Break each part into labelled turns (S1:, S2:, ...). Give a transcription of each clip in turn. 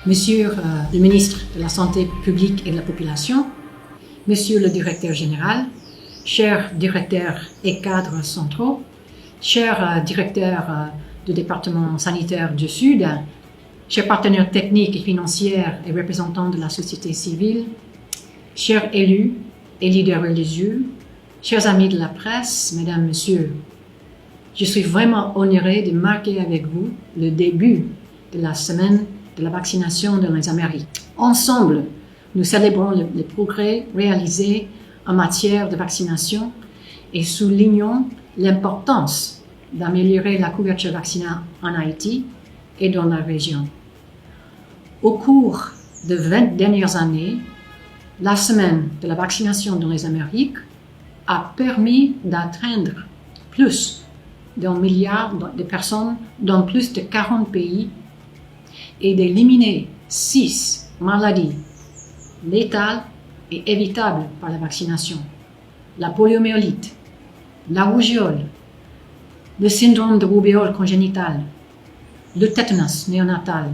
S1: Monsieur le ministre de la Santé publique et de la Population, Monsieur le directeur général, chers directeurs et cadres centraux, chers directeurs du département sanitaire du Sud, chers partenaires techniques et financiers et représentants de la société civile, chers élus et leaders religieux, chers amis de la presse, mesdames, messieurs, je suis vraiment honoré de marquer avec vous le début de la semaine de la vaccination dans les Amériques. Ensemble, nous célébrons les progrès réalisés en matière de vaccination et soulignons l'importance d'améliorer la couverture vaccinale en Haïti et dans la région. Au cours de 20 dernières années, la semaine de la vaccination dans les Amériques a permis d'atteindre plus d'1 milliard de personnes dans plus de 40 pays et d'éliminer 6 maladies létales et évitables par la vaccination: la poliomyélite, la rougeole, le syndrome de roubeole congénitale, le tétanos néonatal,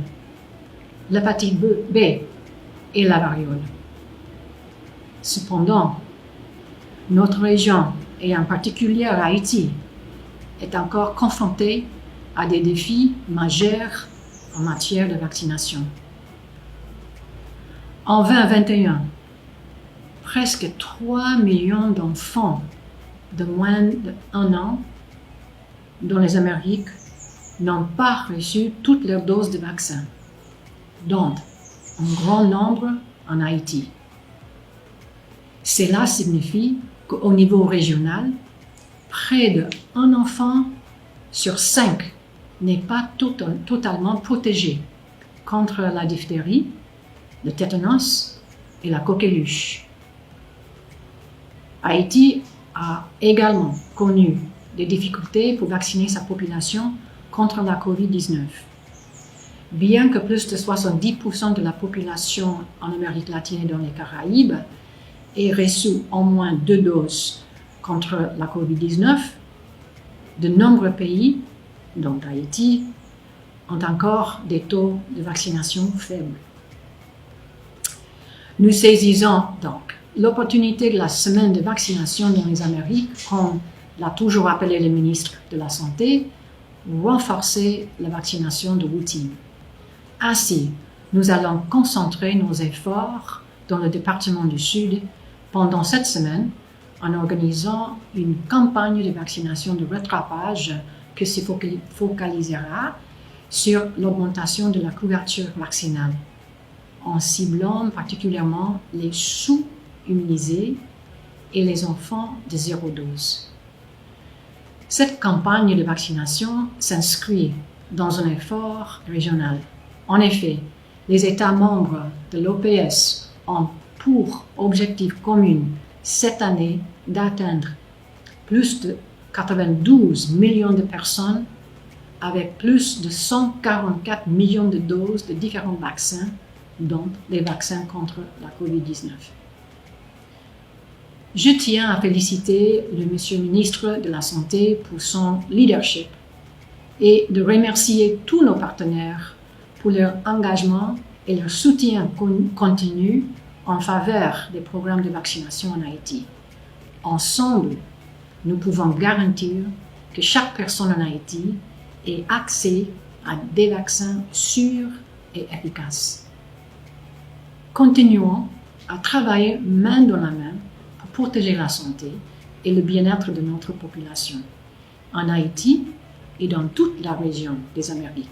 S1: l'hépatite B et la variole. Cependant, notre région, et en particulier Haïti, est encore confrontée à des défis majeurs en matière de vaccination. En 2021, presque 3 millions d'enfants de moins d'1 an dans les Amériques n'ont pas reçu toutes leurs doses de vaccin, dont un grand nombre en Haïti. Cela signifie qu'au niveau régional, près d'1 enfant sur 5 n'est pas totalement protégé contre la diphtérie, le tétanos et la coqueluche. Haïti a également connu des difficultés pour vacciner sa population contre la COVID-19. Bien que plus de 70% de la population en Amérique latine et dans les Caraïbes ait reçu au moins 2 doses contre la COVID-19, de nombreux pays, dont Haïti, ont encore des taux de vaccination faibles. Nous saisissons donc l'opportunité de la semaine de vaccination dans les Amériques, comme l'a toujours appelé le ministre de la Santé, renforcer la vaccination de routine. Ainsi, nous allons concentrer nos efforts dans le département du Sud pendant cette semaine en organisant une campagne de vaccination de rattrapage qui se focalisera sur l'augmentation de la couverture vaccinale, en ciblant particulièrement les sous-immunisés et les enfants de 0 dose. Cette campagne de vaccination s'inscrit dans un effort régional. En effet, les États membres de l'OPS ont pour objectif commun cette année d'atteindre plus de 92 millions de personnes avec plus de 144 millions de doses de différents vaccins, dont les vaccins contre la COVID-19. Je tiens à féliciter le Monsieur le ministre de la Santé pour son leadership et de remercier tous nos partenaires pour leur engagement et leur soutien continu en faveur des programmes de vaccination en Haïti. Ensemble, nous pouvons garantir que chaque personne en Haïti ait accès à des vaccins sûrs et efficaces. Continuons à travailler main dans la main pour protéger la santé et le bien-être de notre population, en Haïti et dans toute la région des Amériques.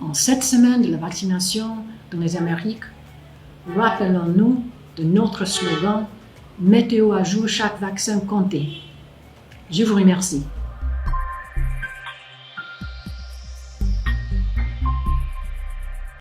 S1: En cette semaine de la vaccination dans les Amériques, rappelons-nous de notre slogan « Mettez à jour chaque vaccin compté ». Je vous remercie.